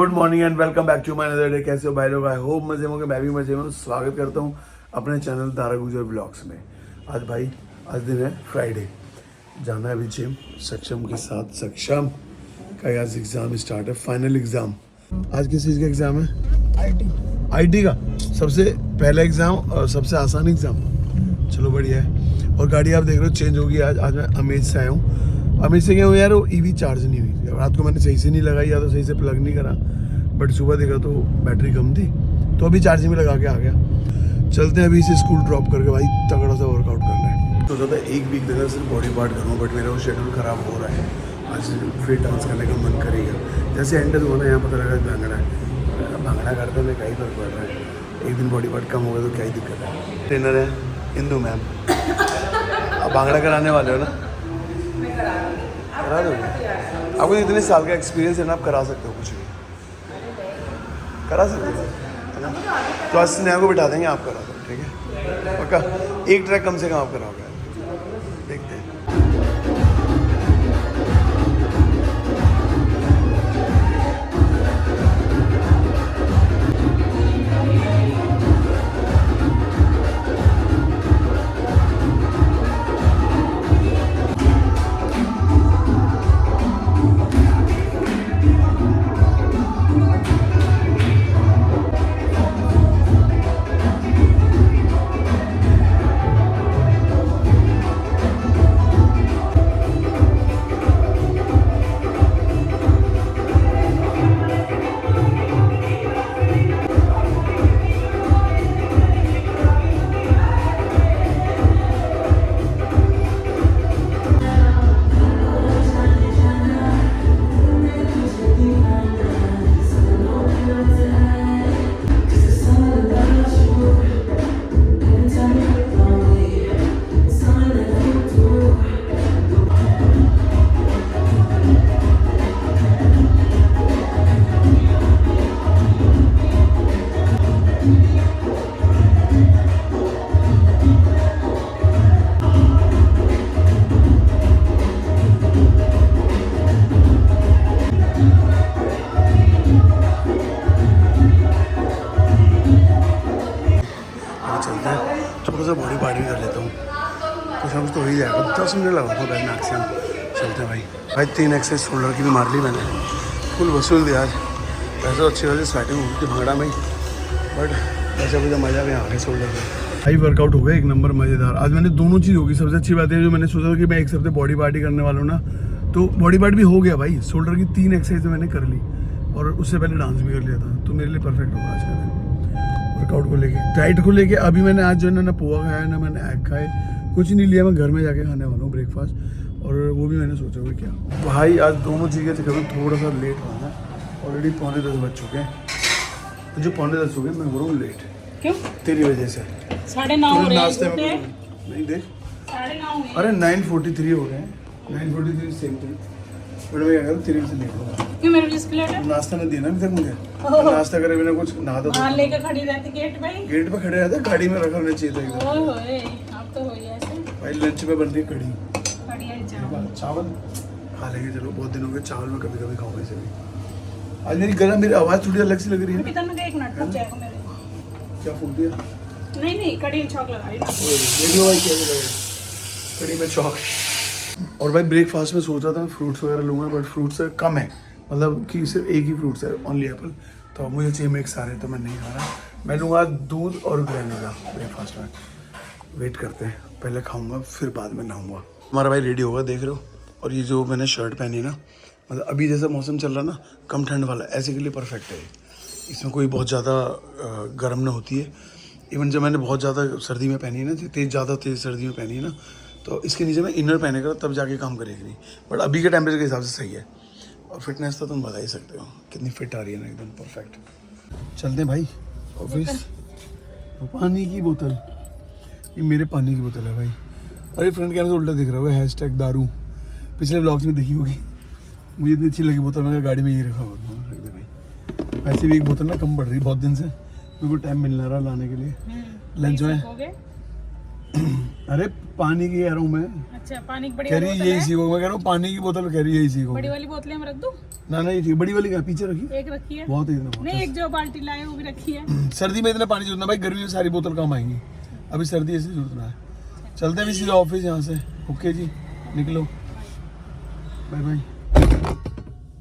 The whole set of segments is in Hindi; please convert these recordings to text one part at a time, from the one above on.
Good morning and welcome back to my another day. कैसे हो भाई लोग? आई होप मजे में होंगे, मैं भी मजे में हूँ। स्वागत करता हूँ अपने चैनल दारा गुजर ब्लॉग्स में। आज दिन है फ्राइडे, जाना है अभी जिम सक्षम के साथ। सक्षम का आज एग्जाम स्टार्ट है, फाइनल एग्जाम। आज किस चीज़ का एग्जाम है? आईटी का सबसे पहला एग्जाम और सबसे आसान एग्जाम। चलो बढ़िया है। और गाड़ी आप देख रहे हो चेंज होगी। आज मैं अमेज से आया हूँ। अमेज से क्या हुआ यार, वो ईवी चार्ज नहीं हुई। रात को मैंने सही से नहीं लगाई या तो सही से प्लग नहीं करा, बट सुबह देखा तो बैटरी कम थी, तो अभी चार्जिंग में लगा के आ गया। चलते हैं अभी इसे स्कूल ड्रॉप करके। भाई तगड़ा सा वर्कआउट करना है। तो ज़्यादा एक वीक देगा सिर्फ बॉडी पार्ट करूँ, बट मेरा वो शेड्यूल ख़राब हो रहा है। आज फिर डांस करने का मन करेगा। जैसे एंटर हुआ ना, यहाँ पता लगा भांगड़ा है। भांगड़ा करते में क्या ही फर्क पड़ रहा है। एक दिन बॉडी पार्ट कम होगा तो क्या ही दिक्कत है। ट्रेनर है इंदू मैम, आप भांगड़ा कराने वाले हो ना? करा दोगे? आपको इतने साल का एक्सपीरियंस है ना, आप करा सकते हो, कुछ भी करा सकते हो, है ना? तो आज स्नेहा को बिठा देंगे, आप करा दो, ठीक है? पक्का एक ट्रैक कम से कम आप कराओगे। देखते हैं। थोड़ा सा बॉडी पार्ट भी कर लेता हूँ, कुछ ना कुछ तो हो ही जाएगा। 10 मिनट लगाऊंगा भाई मैक्सिमम। चलते हैं भाई 3 एक्सरसाइज शोल्डर की भी मार ली मैंने। फुल वसूल दिया आज। वैसे तो अच्छी वाली स्वेटिंग होती भागड़ा में, बट वैसे मुझे मज़ा भी आ गया शोल्डर में। हाई वर्कआउट हो गया, एक नंबर मज़ेदार। आज मैंने दोनों चीज़ होगी। सबसे अच्छी बात है जो मैंने सोचा था कि मैं एक हफ्ते बॉडी पार्ट ही करने वाला हूँ ना, तो बॉडी पार्ट भी हो गया भाई। शोल्डर की 3 एक्सरसाइज मैंने कर ली और उससे पहले डांस भी कर लिया था, तो मेरे लिए परफेक्ट होगा आज का दिन। वर्कआउट को लेके, डाइट को लेके अभी मैंने आज जो है ना पोहा खाया ना मैंने एग खाए, कुछ नहीं लिया। मैं घर में जाके खाने वाला हूँ ब्रेकफास्ट, और वो भी मैंने सोचा हुआ क्या भाई आज दोनों चीज़ें खत्म। थोड़ा सा लेट हुआ है, ऑलरेडी 9:45 बज चुके हैं। तो जो 9:45 हो गए, मैं हो रहा हूँ लेट। क्यों? तेरी वजह से। 9:30 हो रहे हैं। नाश्ते में नहीं देख 9:30। अरे 9:43 हो रहे हैं। 9:43 सेम थिंग, बट मैं क्या करूँ तेरी वजह से लेट होगा। क्यों मेरे लिए प्लेट है? नाश्ता नहीं देना अभी तक मुझे। नाश्ता करे बिना कुछ नहा दो। हाँ लेके खड़ी रहती गेट पे। गेट पे खड़े रहते, गाड़ी में रखा होना चाहिए था एकदम। ओए होए, अब तो होई ऐसे। भाई लंच में बन रही है कढ़ी, बढ़िया चावल। चावल खा लेंगे। चलो बहुत दिनों के चावल में कभी कभी खाऊंगा इसे भी। आज मेरी गला, मेरी आवाज़ थोड़ी अलग सी लग रही है। पिता ने 1 मिनट रुक जाएगा मेरे। क्या फूक दिया? नहीं कड़ी चौक लगा रही ना। देखो भाई कैसे लग रहा है कढ़ी में चौक। और भाई ब्रेकफास्ट में सोचा था मैं फ्रूट्स वगैरह लूँगा, बट फ्रूट्स कम है, मतलब कि सिर्फ एक ही फ्रूट्स है, ओनली एप्पल। तो अब मुझे चाहिए मिक्स सारे, तो मैं नहीं खा रहा। मैं लूँगा दूध और ग्रेनोला ब्रेकफास्ट में। वेट करते हैं, पहले खाऊंगा फिर बाद में नहाऊंगा। हमारा भाई रेडी होगा, देख रहे हो। और ये जो मैंने शर्ट पहनी ना, मतलब अभी जैसा मौसम चल रहा ना, कम ठंड वाला, ऐसे के लिए परफेक्ट है। इसमें कोई बहुत ज़्यादा गर्म ना होती है। इवन जब मैंने बहुत ज़्यादा सर्दी में पहनी है ना, ज़्यादा तेज़ सर्दी में पहनी है ना, तो इसके नीचे मैं इनर पहनेगा तब जाके काम करेगी नहीं। बट अभी के टेम्परेचर के हिसाब से सही है। और फिटनेस तो तुम बता ही सकते हो कितनी फिट आ रही है ना, एकदम परफेक्ट। चलते हैं भाई ऑफिस। पानी की बोतल, ये मेरे पानी की बोतल है भाई। अरे फ्रेंड कहने से उल्टा दिख रहा होगा, हैशटैग दारू। पिछले ब्लॉग्स में देखी होगी। मुझे इतनी अच्छी लगी बोतल, मैंने गाड़ी में ये रखा हुआ। वैसे भी एक बोतल ना कम पड़ रही बहुत दिन से, मेरे को टाइम मिल रहा लाने के लिए। लंच में अरे पानी की कह रहा हूँ मैं। अच्छा पानी की बड़ी कह वाली रही बोतल यही है? सीखो, मैं कह रहा हूँ पानी की बोतल कह रही यही सीखो। बड़ी वाली बोतलें हम रख दूं? ना नहीं ठीक, बड़ी वाली क्या पीछे रखी, एक रखी है। बहुत है इतना बहुत नहीं है। एक जो बाल्टी लाए वो भी रखी है। सर्दी में इतना पानी जरूरत ना भाई, गर्मी में सारी बोतल काम आएंगी, अभी सर्दी ऐसी जरूरत ना है। चलते हैं अभी सीधा ऑफिस यहाँ से। ओके जी निकलो, बाय बाय।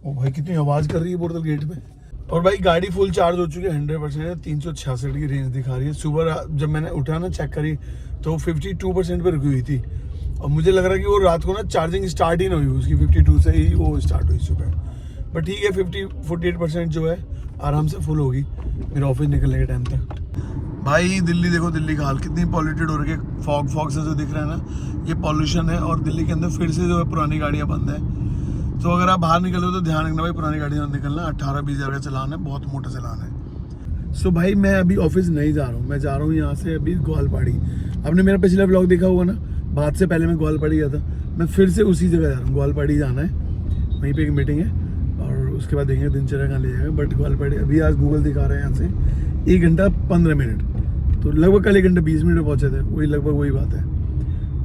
ओ भाई कितनी आवाज कर रही है बोतल गेट पे। और भाई गाड़ी फुल चार्ज हो चुकी है 100%, 366 की रेंज दिखा रही है। सुबह जब मैंने उठा ना चेक करी तो 52% पे रुकी हुई थी, और मुझे लग रहा है कि वो रात को ना चार्जिंग स्टार्ट ही ना हुई उसकी, 52 से ही वो स्टार्ट हुई सुबह। बट ठीक है 48% जो है आराम से फुल होगी मेरे ऑफिस निकलने के टाइम तक। भाई दिल्ली देखो, दिल्ली का हाल कितनी पॉल्यूटेड हो रही है। फॉग से जो दिख रहा है ना ये पॉल्यूशन है, और दिल्ली के अंदर फिर से जो है पुरानी गाड़ियाँ बंद है। तो अगर आप बाहर निकल रहे हो तो ध्यान रखना भाई, पुरानी गाड़ी में निकलना। 18-20 हज़ार का चलान है, बहुत मोटा चलान है। सो भाई मैं अभी ऑफिस नहीं जा रहा हूँ, मैं जा रहा हूँ यहाँ से अभी ग्वालपाड़ी। आपने मेरा पिछला ब्लॉग देखा होगा ना, बात से पहले मैं ग्वालपाड़ी गया था, मैं फिर से उसी जगह जा रहा हूँ। ग्वालपाड़ी जाना है, वहीं पे एक मीटिंग है, और उसके बाद देखेंगे दिनचर्या कहाँ ले जाएगा। बट ग्वालपाड़ी अभी आज गूगल दिखा रहे हैं यहाँ से 1 घंटा 15 मिनट, तो लगभग कल 1 घंटा 20 मिनट में पहुँचे थे, वही लगभग वही बात है।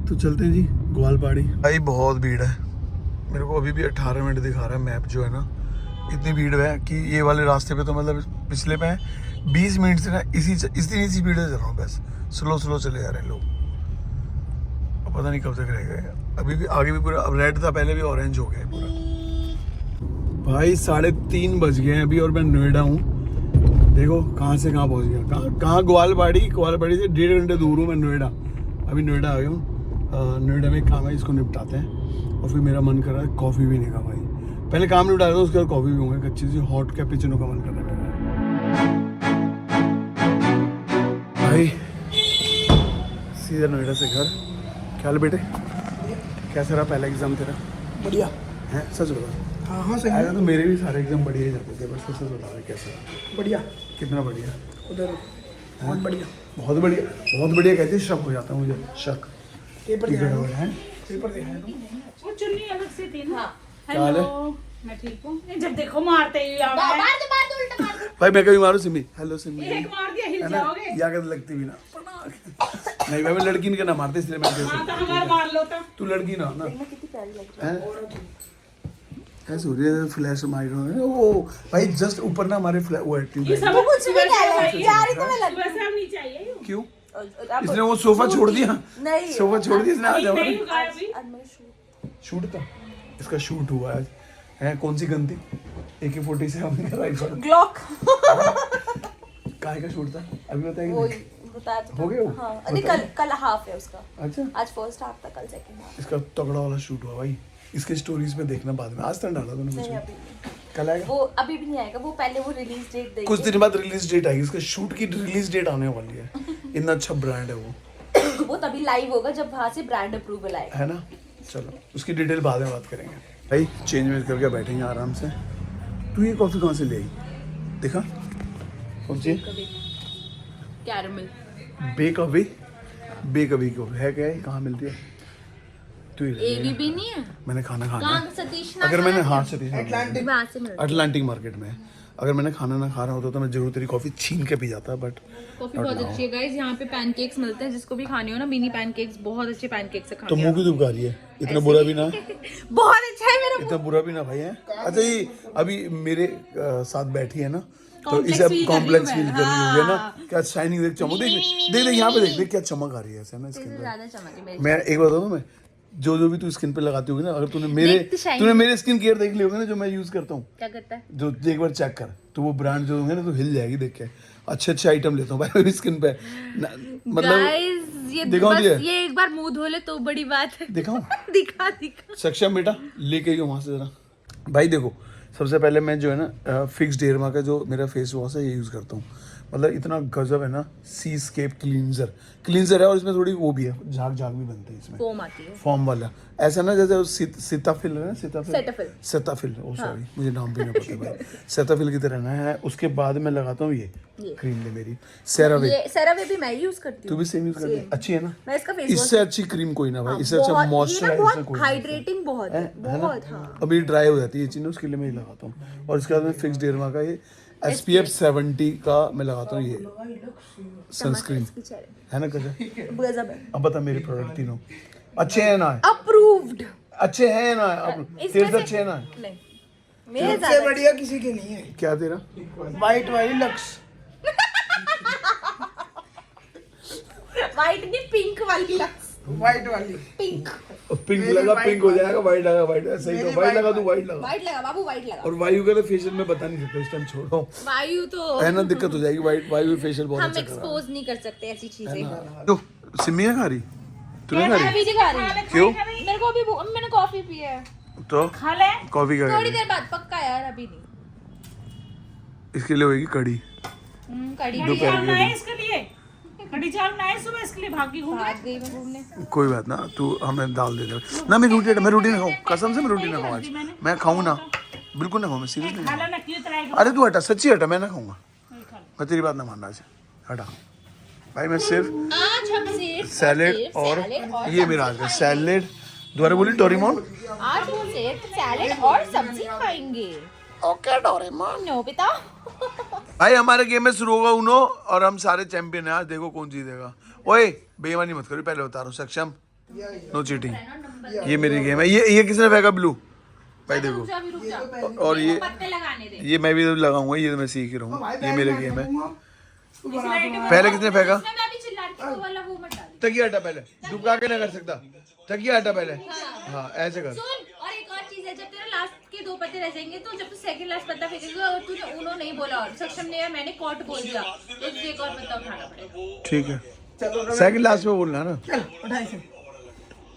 तो चलते हैं जी ग्वालपाड़ी। भाई बहुत भीड़ है, मेरे को अभी भी 18 मिनट दिखा रहा है मैप जो है ना, इतनी भीड़ है कि ये वाले रास्ते पे तो मतलब पिछले पे 20 मिनट से ना इसी भीड़ से चल रहा हूँ, बस स्लो चले जा रहे हैं लोग। अब पता नहीं कब तक रहेगा, अभी भी आगे भी पूरा, अब रेड था पहले भी ऑरेंज हो गया है पूरा। भाई 3:30 बज गए हैं अभी, और मैं नोएडा हूँ। देखो कहाँ से कहाँ पहुँच गया, कहाँ ग्वालपाड़ी से 1.5 घंटे दूर हूँ मैं नोएडा। अभी नोएडा आ गया हूँ, नोएडा में एक काम है, इसको निपटाते हैं, और फिर मेरा मन कर रहा है कॉफ़ी पीने का। भाई पहले काम निपटा था, उसके बाद कॉफ़ी भी होंगे, अच्छी सी हॉट कैपुचिनो का मन कर रहा है भाई। सीधा नोएडा से घर। क्या हाल बेटे, कैसा रहा पहला एग्ज़ाम तेरा? बढ़िया है सच बता। हाँ हाँ सही ऐसा है तो मेरे भी सारे एग्ज़ाम बढ़िया ही जाते थे, बस सच बता रहे कैसा रहा? बढ़िया कितना बढ़िया? उधर बहुत बढ़िया बहुत बढ़िया, बहुत बढ़िया कहते हैं, शक हो जाता है मुझे, शक। पेपर ठीक दिखाया है पेपर दिखाया तुम वो चुन्नी अलग से थी ना। क्या हाल है? हेलो मैं ठीक हूँ। ये जब देखो मारते ही आ गए। भाई मैं कभी मारूं सिमी, हेलो सिमी, एक मार दिया हिल है ना? जाओगे। या कद लगती भी ना नहीं भाई, मैं लड़की इनके ना मारते इसलिए मैं हाँ तो हमारा मार लो तो। तू लड़की ना ना कितनी प्यारी लग रही है। सूर्य फ्लैश मार रहे हैं वो भाई, जस्ट ऊपर ना हमारे वो है ट्यूब ये लाइट। सब कुछ भी प्यारी तो मैं लग सुबह से हम नीचे आई है। क्यों? अब इसने वो सोफा छोड़ दिया, नहीं सोफा छोड़ दिया इसने आज नहीं हमारे। रुका है अभी। आज मेरा शूट शूट था इसका, शूट हुआ आज है। कौन सी गन थी? AK-47 rifle. ग्लॉक काय का शूट था अभी बताएंगे? वो बताया तो हो गया वो? हाँ नहीं कल हाफ है उसका, अच्छा आज फर्स्ट हाफ था, कल सेकंड हाफ। इसका तगड़ा वाला शूट हुआ भाई, इसके स्टोरीज में देखना बाद में। आज तक डाला तूने कुछ नहीं में? अभी नहीं। कल आएगा? वो अभी भी नहीं आएगा, वो पहले वो रिलीज डेट देंगे कुछ दिन बाद रिलीज डेट आएगी, इसका शूट की रिलीज डेट आने वाली है। इतना अच्छा ब्रांड है वो, वो तभी लाइव होगा जब वहाँ से ब्रांड अप्रूवल आएगा। है ना? चलो उसकी डिटेल बाद में बात करेंगे। भाई चेंज वेंज करके बैठेंगे आराम से। तू ये कॉफी कहाँ से ले आई? देखा कौन सी? कैरमल बेक अवे को है क्या है, कहाँ मिलती है? तू ही ले ले। एवी भी नहीं है। मैंने खाना खाना कहाँ है। सतीश अगर मैंने हाँ सतीश अटलांटिक वहाँ से मिलता अटलांटिक मार्केट में, अगर मैंने खाना ना खा रहा होता तो मैं जरूर तेरी कॉफी छीन के पी जाता, बट कॉफी बहुत अच्छी है गाइस। यहाँ पे पैनकेक्स मिलते हैं, जिसको भी खाने हो ना, मिनी पैनकेक्स, बहुत अच्छे पैनकेक्स है तो खाने। मुंह की दुबका रही है, इतना बुरा भी ना, बहुत अच्छा है मेरा। इतना बुरा भी ना भाई है। अच्छा ये अभी मेरे साथ बैठी है ना, तो Complex इसे अब feel कर रही हूँ कॉम्प्लेक्स मैं। फील कर रही होगी है ना? हाँ। क्या शाइनिंग देख, चमक देख देख देख यहाँ पे देख देख क्या चमक आ रही है ऐसे ना स्किन पे। ज्यादा चमक है मेरी। मैं एक बात बताऊँ, मैं जो भी तू स्किन पे लगाती होगी ना, अगर देख तो shine। तूने मेरे स्किन केयर देख ली होगी ना जो मैं यूज करता हूँ, क्या करता है? जो एक बार चेक कर, तो वो ब्रांड जो होंगे ना तो हिल जाएगी देख के। अच्छे आइटम लेता हूँ भाई मेरी स्किन पे, मतलब गाइस ये दिखाऊं बस तुझे? ये एक बार मुंह धो ले तो बड़ी बात है। दिखाऊं? दिखा दिखा। सक्षम बेटा लेके आइयो वहाँ से जरा। भाई देखो सबसे पहले मैं जो है ना फिक्स डेरमा का जो मेरा फेस वॉश है ये यूज़ करता हूँ। मतलब इतना गजब है ना, सी स्केप क्लींजर है, और इसमें थोड़ी वो भी है, झाग भी बनते हैं इसमें, फोम आती है। फॉर्म वाला। ऐसा ना जैसे सीताफिल है ना, सेटाफिल। सेटाफिल ओ सॉरी मुझे नाम भी नहीं पता भाई। सेटाफिल की तरह ना है। उसके बाद मैं लगाता हूँ ये क्रीम ले मेरी सेरावे। ये सेरावे भी मैं यूज करती तू हूँ। भी सेम यूज करती है? अच्छी है ना? मैं इसका फेस इससे अच्छी क्रीम कोई ना भाई, इससे अच्छा बहुत मॉइस्चराइजर कोई नहीं। हाइड्रेटिंग बहुत है, है ना? बहुत हाँ। अभी ड्राई हो जाती है ये चीज़ ना, उसके लिए मैं ये लगाता हूँ। और इसके बाद मैं फिक्स डेरमा का ये SPF 70 का मैं लगाता हूँ ये सनस्क्रीन है ना कजा। अब बता मेरे प्रोडक्ट तीनों अच्छे हैं ना? अप्रूव्ड। अच्छे हैं ना? अब तेरे से अच्छे हैं ना? नहीं मेरे सबसे बढ़िया किसी के नहीं है। क्या तेरा? वाइट वाली लक्स। वाइट नहीं पिंक वाली लक्स। वाइट वाली पिंक। पिंक लगा पिंक हो जाएगा, व्हाइट लगा व्हाइट, सही तो व्हाइट लगा तू व्हाइट लगा। वाइट लगा बाबू वाइट लगा। और वायु का तो फेशियल में बता नहीं सकता इस टाइम, छोड़ो वायु तो है ना, दिक्कत हो जाएगी। वायु फेशियल बहुत हम अच्छा कर रहा एक्सपोज नहीं कर सकते ऐसी चीजें। है। तो सिमी है खा रही? तूने खा मैं रही? अभी नहीं खा रही। क्यों? मेरे को अभी मैंने कॉफी पी है। तो खा ले। कॉफी का थोड़ी देर बाद पक्का यार, अभी नहीं। इसके लिए होगी कड़ी। कड़ी कड़ी चावल बनाए इसके लिए, कड़ी चावल बनाए सुबह इसके लिए, भागी घूमने। भाग गई मैं घूमने। कोई बात ना, तू हमें दाल दे दे ना। मैं रोटी ना खाऊं, कसम से मैं रोटी ना खाऊं आज। मैं खाऊं ना, बिल्कुल ना खाऊं, मैं सीरियस नहीं खाला खाऊं। ना क्यों तराई अरे तू हटा, सच्ची हटा, मैं ना खाऊंगा। मैं तेरी बात ना मानना आज, हटा भाई। मैं सिर्फ आज हम सिर्फ सैलेड और ये मेरा आज का सैलेड। दोबारा बोली डोरेमोन। आज हम सिर्फ सैलेड और सब्जी खाएंगे। Okay Doraemon. नो पिता। भाई हमारे गेम में शुरू होगा उनो और हम सारे चैंपियन हैं आज। देखो कौन जीतेगा। ओए बेईमानी मत करो, पहले बता रहा हूँ। सक्षम नो चीटिंग। ये मेरी गेम है। ये किसने फेंका? ब्लू भाई देखो। रुक जा। और ये पत्ते लगाने दे। ये मैं भी लगाऊंगा, ये तो मैं सीख ही रहा हूँ। ये मेरे गेम है। पहले किसने फेंका? मैं अभी चिल्ला रही थी, वो वाला वो मत डाल। तकिया हटा पहले, दुबका के ना कर सकता। तकिया हटा पहले, हाँ ऐसे कर। सुन, और एक और चीज है, जब तेरा लास्ट के 2 पत्ते रह जाएंगे तो जब तू सेकंड लास्ट पत्ता फेंकेगा और तूने उन्होंने नहीं बोला और सक्षम ने या मैंने कॉट बोल दिया तो तुझे एक और पत्ता उठाना पड़ेगा। ठीक है, सेकंड लास्ट में बोलना है ना। चल उठा इसे।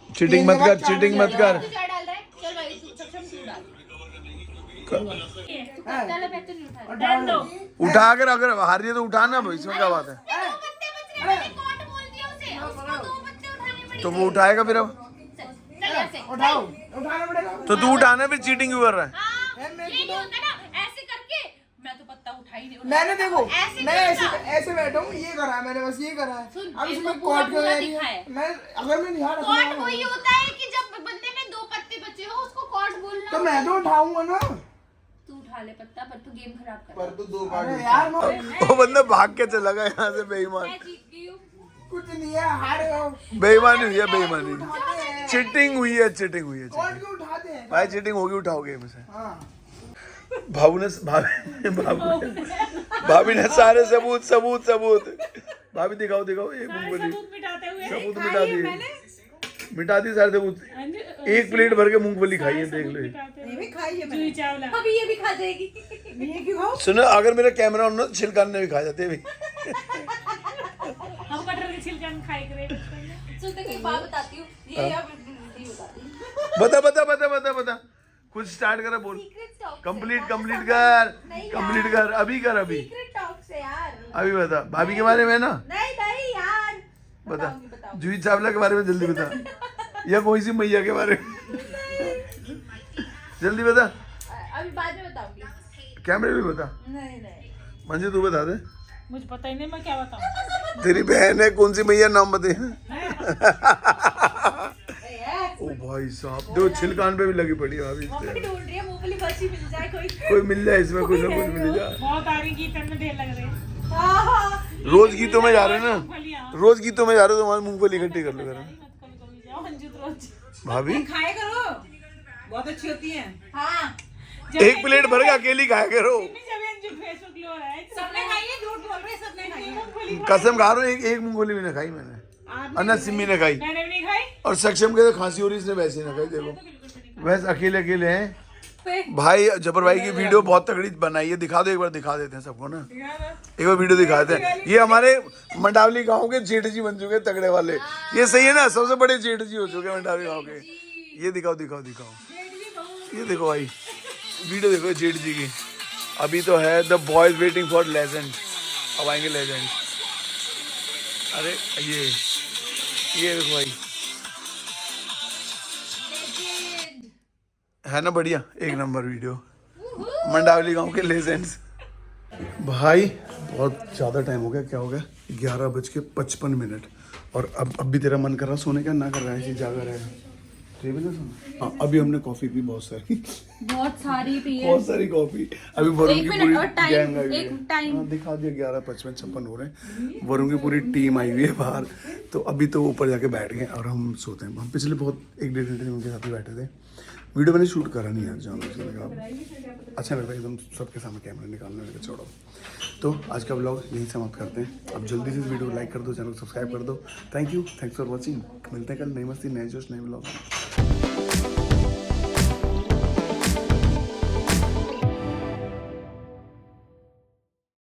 चीटिंग मत कर, चीटिंग मत कर। तू क्या डाल रहा है? चल भाई सक्षम तू डाल। तू पत्ता वाला पत्ता नहीं उठा रहा। डाल दो। उठा कर, अगर हार रही है तो उठाना भाई, इसमें क्या बात है। 2 पत्ते बच रहे, मैंने कॉट बोल दिया उसे, उसको 2 पत्ते उठाने पड़ेंगे। तो वो उठाएगा फिर। अब चल ऐसे। उठाओ, उठाना पड़ेगा। तो तू उठाना, फिर चीटिंग क्यों कर रहा है? हाँ, ये नहीं होता ना ऐसे करके। मैं तो पत्ता उठा ही नहीं। मैंने देखो, ऐसे मैं नहीं ऐसे ऐसे बैठा हूँ, ये करा है मैंने, बस ये करा है। सुन, अब एक इसमें तो पूरा कॉट क्यों पूरा ले रही दिखा है? है। मैं अगर मैं ध्यान कॉट रखूंगा वही होता है कि जब बंदे में 2 पत्ते बचे हो उसको कॉट बोलना। तो मैं तो उठाऊंगा ना। तू उठा ले पत्ता, पर तू गेम खराब कर। पर तो 2 पार्ट यार, मैं वो बंदा भाग के चला गया यहाँ से, बेईमान। मैं जीत गई हूँ। कुछ नहीं है, हार गए। बेईमानी हुई है, बेईमानी। उठाते हैं, चीटिंग हुई है, चीटिंग हुई है। कॉट क्यों उठाते हैं? भाई चीटिंग होगी, उठाओगे मुझसे। हाँ, भाभी ने सारे सबूत सबूत सबूत। भाभी दिखाओ दिखाओ, एक मूंगफली सबूत मिटाते हुए सबूत मिटा दी, मिटा दी सारे सबूत। एक प्लेट भर के मूंगफली खाई है, देख लो। ये भी खाई है जुई चावला। अभी ये भी खा जाएगी। ये क्यों खाओ? सुनो, अगर मेरा कैमरा ऑन हो तो छिलकान ने भी खा जाते भी। हम कटहल के छिलका खाए करे बचपन में। सुन तो एक बात बताती हूँ, ये अब नहीं बताती। बता बता बता बता बता, कुछ स्टार्ट करा, बोल। कंप्लीट कंप्लीट कर, अभी कर, अभी सीक्रेट टॉक से यार। अभी बता। भाभी के बारे में ना नहीं यार। बता, बताओ। जूही चावला के बारे में जल्दी बता, या कोई सी मैया के बारे में जल्दी बता। अभी बाद में बताऊंगी। कैमरे भी बता। नहीं मंजू तू बता दे, मुझे पता ही नहीं मैं क्या बताऊं। तेरी बहन है कौन सी मैया, नाम बते। ओ भाई साहब, दो छिलकान पे भी लगी पड़ी है अभी। मम्मी ढूंढ रही है मूंगफली बची मिल जाए कोई। कोई मिल जाए इसमें, कुछ ना कुछ मिल जाए। बहुत आ रही गीतन में ढेर लग रहे हैं। हाँ। रोज गीतों में जा रहे हो ना, मूंगफलियाँ। रोज गीतों में जा रहे हो तो हमारी मूंगफली इकट्ठी कर लो जरा। कभी जाओ अंजू तो रोज। भाभी खाए करो, बहुत अच्छी होती हैं। हाँ। एक प्लेट भर के अकेली खाया करो। जब अंजू फेसबुक लो रहा है सबने खाई है, झूठ बोल रहे हैं, सबने खाई है। मूंगफली कसम खा रहा हूँ, एक मूंगफली भी ना खाई मैंने। अन्ना सिमी ने खाई, मैंने भी नहीं खाई। और सक्षम के तो खांसी हो रही, इसने वैसे ही ना खाई। देखो वैसे अकेले अकेले हैं। भाई जबर भाई की वीडियो बहुत तगड़ी बनाई है, दिखा दो एक बार, दिखा देते हैं सबको ना, एक बार वीडियो दिखा देते हैं। ये हमारे मंडावली गांव के जेठ जी बन चुके हैं, तगड़े वाले। ये सही है ना, सबसे बड़े जेठ जी हो चुके हैं मंडावली गांव के। ये दिखाओ दिखाओ दिखाओ, ये देखो भाई, वीडियो देखो जेठ जी की। अभी तो है the boys waiting for legend, अब आएंगे लेजेंड। अरे ये देखो भाई, है ना बढ़िया, एक नंबर वीडियो, मंडावली गांव के लेजेंड्स। भाई बहुत ज़्यादा टाइम हो गया, क्या हो गया, 11:55 और अब भी तेरा मन कर रहा सोने का, ना कर रहा है, ऐसे जागा रहेगा। हाँ, अभी हमने कॉफी पी बहुत सारी बहुत सारी पी है। बहुत सारी कॉफी। अभी वरुण एक की मिनट, पूरी और टाइम, गैंग आई हुई एक है। टाइम। हाँ, दिखा दिया 11:55-56 हो रहे हैं। वरुण की पूरी टीम आई हुई है बाहर। तो अभी तो ऊपर जाके बैठ गए और हम सोते हैं। हम पिछले बहुत 1-1.5 घंटे उनके साथ ही बैठे थे। वीडियो मैंने शूट करा नहीं यार, जान अच्छा लगता है एकदम सबके सामने कैमरा निकालने में। छोड़ो, तो आज का व्लॉग यहीं समाप्त करते हैं। अब जल्दी से इस वीडियो को लाइक कर दो, चैनल को सब्सक्राइब कर दो। Thank you, thanks for watching. मिलते हैं कल नई मस्ती, नए जोश, नए व्लॉग।